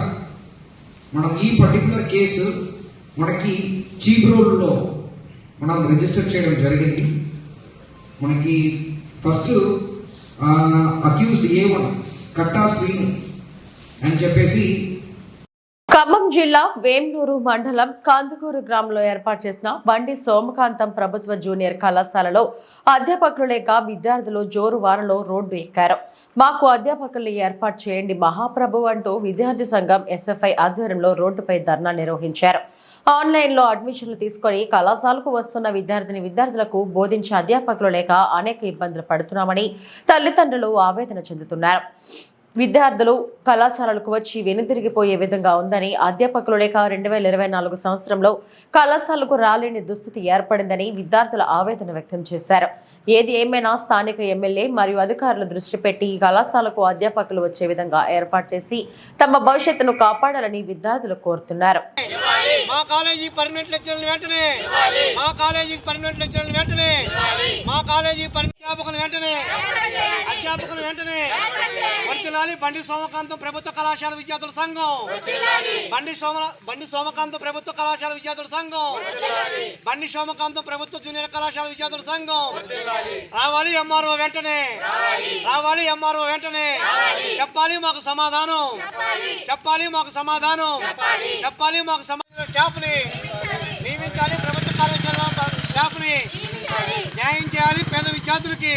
మనం ఈ పర్టికులర్ కేసు మనకి చీబ్రోల్లో మనం రిజిస్టర్ చేయడం జరిగింది. మనకి ఫస్ట్ అక్యూజ్డ్ A1 కట్టా శ్రీను అని చెప్పేసి ఖమ్మం జిల్లా వేంనూరు మండలం కాందుకూరు గ్రామంలో ఏర్పాటు చేసిన బండి సోమకాంతం ప్రభుత్వ జూనియర్ కళాశాలలో అధ్యాపకులు లేక విద్యార్థులు జోరు వారంలో రోడ్డు ఎక్కారు. మాకు అధ్యాపకుల్ని ఏర్పాటు చేయండి మహాప్రభు అంటూ విద్యార్థి సంఘం ఎస్ఎఫ్ఐ ఆధ్వర్యంలో రోడ్డుపై ధర్నా నిర్వహించారు. ఆన్లైన్లో అడ్మిషన్లు తీసుకొని కళాశాలకు వస్తున్న విద్యార్థులకు బోధించే అధ్యాపకులు లేక అనేక ఇబ్బందులు పడుతున్నామని తల్లిదండ్రులు ఆవేదన చెందుతున్నారు. విద్యార్థులు కళాశాలలకు వచ్చి వెనుతిరిగిపోయే విధంగా ఉందని, అధ్యాపకులు లేక 2024 సంవత్సరంలో కళాశాలకు రాలేని దుస్థితి ఏర్పడిందని విద్యార్థుల ఆవేదన వ్యక్తం చేశారు. ఏది ఏమైనా స్థానిక ఎమ్మెల్యే మరియు అధికారులు దృష్టి పెట్టి ఈ కళాశాలకు అధ్యాపకులు వచ్చే విధంగా ఏర్పాటు చేసి తమ భవిష్యత్తును కాపాడాలని విద్యార్థులు కోరుతున్నారు. మా కాలేజీ పర్మనెంట్ లెక్చరర్లు వెంటనే, మా కాలేజీ పర్మనెంట్ లెక్చరర్లు వెంటనే, మా కాలేజీ అధ్యాపకులు వెంటనే వర్తిల్లాలి బండి సోమకాంతం ప్రభుత్వ కళాశాల విద్యార్థుల సంఘం, బండి సోమకాంతం ప్రభుత్వ కళాశాల విద్యార్థుల సంఘం, బండి సోమకాంతం ప్రభుత్వ జూనియర్ కళాశాల విద్యార్థుల సంఘం. రావాలి ఎంఆర్ఓ వెంటనే, రావాలి ఎంఆర్ఓ వెంటనే. చెప్పాలి మాకు సమాధానం, చెప్పాలి మాకు సమాధానం, చెప్పాలి మాకు సమాధానం. స్టాఫ్ ని నియమించాలి, ప్రభుత్వ కళాశాల స్టాఫ్ ని న్యాయం చేయాలి పేద విద్యార్థులకి,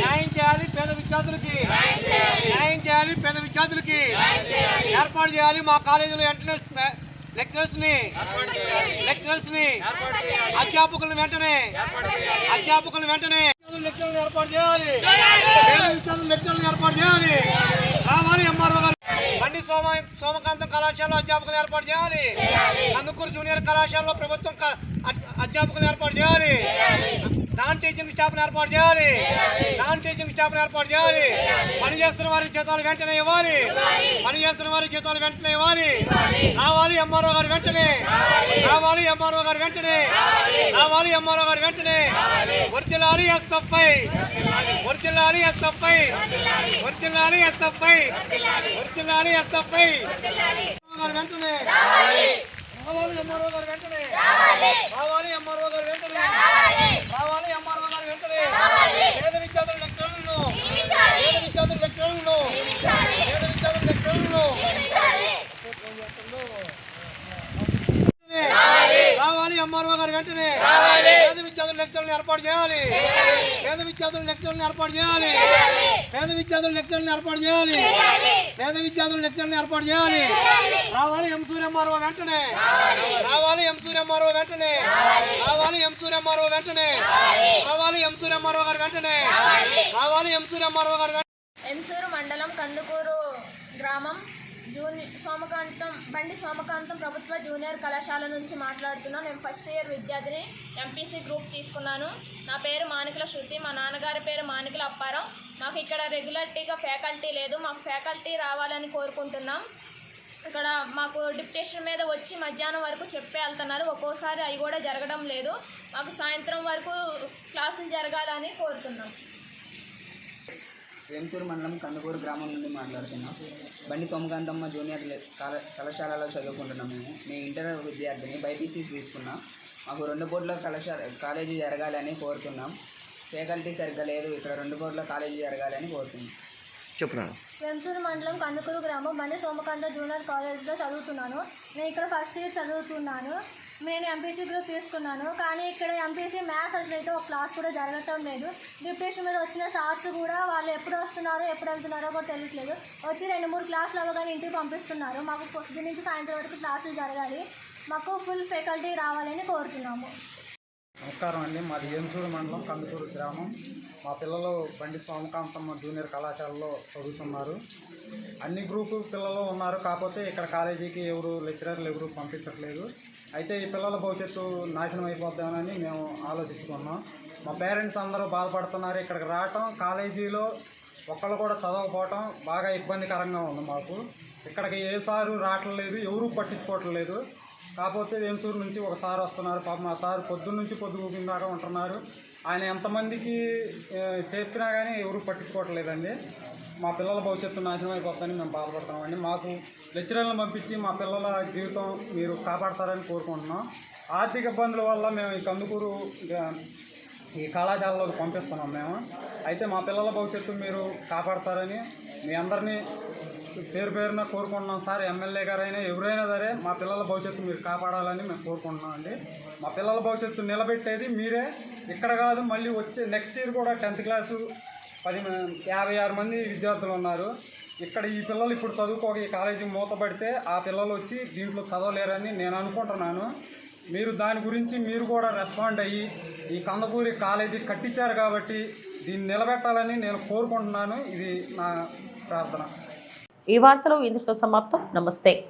న్యాయం చేయాలి పేద విద్యార్థులకి, న్యాయం చేయాలి పేద విద్యార్థులకి. ఏర్పాటు చేయాలి మా కాలేజీలో వెంటనే లెక్చరర్స్ ని అధ్యాపకులను వెంటనే, అధ్యాపకులను వెంటనే లెక్చర్లను ఏర్పాటు చేయాలి, పేద విద్యార్థులు లెక్చర్లను ఏర్పాటు చేయాలి. రావాలి ఎంఆర్ఓ గారు. బండి సోమకాంతం కళాశాలలో అధ్యాపకులు ఏర్పాటు చేయాలి, కందుకూరు జూనియర్ కళాశాలలో ప్రభుత్వం అధ్యాపకులు ఏర్పాటు చేయాలి, నాన్ టీచింగ్ స్టాఫ్ ఏర్పాటు చేయాలి, నాన్ టీచింగ్ స్టాఫ్ ఏర్పాటు చేయాలి. పనిచేస్తున్న వారి జీతాలు వెంటనే ఇవ్వాలి, పనిచేస్తున్న వారి జీతాలు వెంటనే ఇవ్వాలి. రావాలి ఎంఆర్ఓ గారు వెంటనే, రావాలి ఎంఆర్ఓ గారు వెంటనే, రావాలి ఎంఆర్ఓ గారు వెంటనే. వర్తిల్లాలి ఎస్ఎఫ్ఐ, వర్తిల్లాలి ఎస్ఎఫ్ఐ, వర్తిల్లాలి ఎస్ఎఫ్ఐ, వర్తిల్లాలి ఎస్ఎఫ్ఐ. వెంటనే రావాలి ఎంఆర్ఓ గారు వెంటనే, రావాలి ఎంఆర్ఓ గారు వెంటనే, రావాలి ఎంఆర్ఓ గారు వెంటనే. పేద విద్యార్థుల లెక్చరర్లను, పేద విద్యార్థుల లెక్చరర్లను, పేద విద్యార్థుల లెక్చరర్లను రావాలి ఎంఆర్ఓ గారు వెంటనే. పేద విద్యార్థుల లెక్చర్లను ఏర్పాటు చేయాలి, పేద విద్యార్థుల లెక్చర్లను ఏర్పాటు చేయాలి, పేద విద్యార్థుల లెక్చర్లను ఏర్పాటు చేయాలి, పేద విద్యార్థుల లెక్చర్లను ఏర్పాటు చేయాలి. రావాలి ఎంసూర్ ఎంఆర్ఓ వెంటనే, రావాలి ఎంసూర్ ఎంఆర్ఓ వెంటనే, రావాలి ఎంసూర్ ఎంఆర్ఓ వెంటనే, రావాలి ఎంసూర్ ఎంఆర్ఓ గారు వెంటనే, రావాలి ఎంసూర్ ఎంఆర్ఓ గారు. ఎంసూరు మండలం కందుకూరు గ్రామం బండి సోమకాంతం ప్రభుత్వ జూనియర్ కళాశాల నుంచి మాట్లాడుతున్నాను. నేను ఫస్ట్ ఇయర్ విద్యార్థిని, ఎంపీసీ గ్రూప్ తీసుకున్నాను. నా పేరు మానికల శృతి, మా నాన్నగారి పేరు మానికల అప్పారం. మాకు ఇక్కడ రెగ్యులర్గా ఫ్యాకల్టీ లేదు, మాకు ఫ్యాకల్టీ రావాలని కోరుకుంటున్నాం. ఇక్కడ మాకు డిప్యుటేషన్ మీద వచ్చి మధ్యాహ్నం వరకు చెప్పే వెళ్తున్నారు, ఒక్కోసారి అవి కూడా జరగడం లేదు. మాకు సాయంత్రం వరకు క్లాసులు జరగాలని కోరుతున్నాం. ఎంసూరు మండలం కందుకూరు గ్రామం నుండి మాట్లాడుతున్నాం. బండి సోమకాంతమ్మ జూనియర్ కళాశాలలో చదువుకుంటున్నాం. మేము ఇంటర్ విద్యార్థిని, బైపీసీ తీసుకున్నాం. మాకు 2 కోట్ల కాలేజీ జరగాలని కోరుతున్నాం. ఫ్యాకల్టీ సరిగ్గా లేదు, ఇక్కడ 2 కోట్ల కాలేజీ జరగాలని కోరుతున్నాం. చెప్తున్నాను. ఎంసూరు మండలం కందుకూరు గ్రామం బండి సోమకాంత జూనియర్ కాలేజ్లో చదువుతున్నాను. నేను ఇక్కడ ఫస్ట్ ఇయర్ చదువుతున్నాను. నేను ఎంపీసీ గ్రూప్ తీసుకున్నాను, కానీ ఇక్కడ ఎంపీసీ మ్యాథ్స్ అసలు అయితే ఒక క్లాస్ కూడా జరగటం లేదు. డిప్యూటేషన్ మీద వచ్చిన సార్స్ కూడా వాళ్ళు ఎప్పుడు వస్తున్నారో ఎప్పుడు వెళ్తున్నారో కూడా తెలియట్లేదు. వచ్చి 2-3 క్లాసులు అవ్వగానే ఇంటికి పంపిస్తున్నారు. మాకు పొద్దు నుంచి సాయంత్రం వరకు క్లాసులు జరగాలి, మాకు ఫుల్ ఫ్యాకల్టీ రావాలని కోరుతున్నాము. నమస్కారం అండి, మాది ఎంసూరు మండలం కందుకూరు గ్రామం. మా పిల్లలు బండి సోమకాంతమ్మ జూనియర్ కళాశాలలో చదువుతున్నారు. అన్ని గ్రూపు పిల్లలు ఉన్నారు, కాకపోతే ఇక్కడ కాలేజీకి లెక్చరర్లు ఎవరు పంపించట్లేదు. అయితే ఈ పిల్లల భవిష్యత్తు నాశనం అయిపోద్దామని మేము ఆలోచిస్తున్నాం. మా పేరెంట్స్ అందరూ బాధపడుతున్నారు. ఇక్కడికి రావటం, కాలేజీలో ఒక్కళ్ళు కూడా చదవకపోవటం బాగా ఇబ్బందికరంగా ఉంది మాకు. ఇక్కడికి ఏ సారు రావట్లేదు, ఎవరూ పట్టించుకోవట్లేదు. కాకపోతే ఎంసూరు నుంచి ఒక సార్ వస్తున్నారు. పాప మా సార్ పొద్దున్న నుంచి పొద్దుగూకిన దాకా ఉంటున్నారు. ఆయన ఎంతమందికి చెప్పినా కానీ ఎవరు పట్టించుకోవట్లేదండి. మా పిల్లల భవిష్యత్తు నాశనం అయిపోతుందని మేము బాధపడుతున్నామండి. మాకు లెక్చరర్లను పంపించి మా పిల్లల జీవితం మీరు కాపాడతారని కోరుకుంటున్నాం. ఆర్థిక ఇబ్బందుల వల్ల మేము ఈ కందుకూరు ఈ కళాశాలలోకి పంపిస్తున్నాం మేము. అయితే మా పిల్లల భవిష్యత్తు మీరు కాపాడతారని మీ అందరినీ పేరు పేరున కోరుకుంటున్నాం. సార్ ఎమ్మెల్యే గారైనా ఎవరైనా సరే మా పిల్లల భవిష్యత్తు మీరు కాపాడాలని మేము కోరుకుంటున్నాం అండి. మా పిల్లల భవిష్యత్తు నిలబెట్టేది మీరే, ఇక్కడ కాదు మళ్ళీ వచ్చే నెక్స్ట్ ఇయర్ కూడా 10th క్లాసు 56 మంది విద్యార్థులు ఉన్నారు. ఇక్కడ ఈ పిల్లలు ఇప్పుడు చదువుకోక ఈ కాలేజీ మూతపడితే ఆ పిల్లలు వచ్చి దీంట్లో చదవలేరని నేను అనుకుంటున్నాను. మీరు దాని గురించి మీరు కూడా రెస్పాండ్ అయ్యి ఈ కందకూరి కాలేజీ కట్టించారు కాబట్టి దీన్ని నిలబెట్టాలని నేను కోరుకుంటున్నాను. ఇది నా ప్రార్థన. ఈ వార్తలు ఇందులో సమాప్తం. నమస్తే.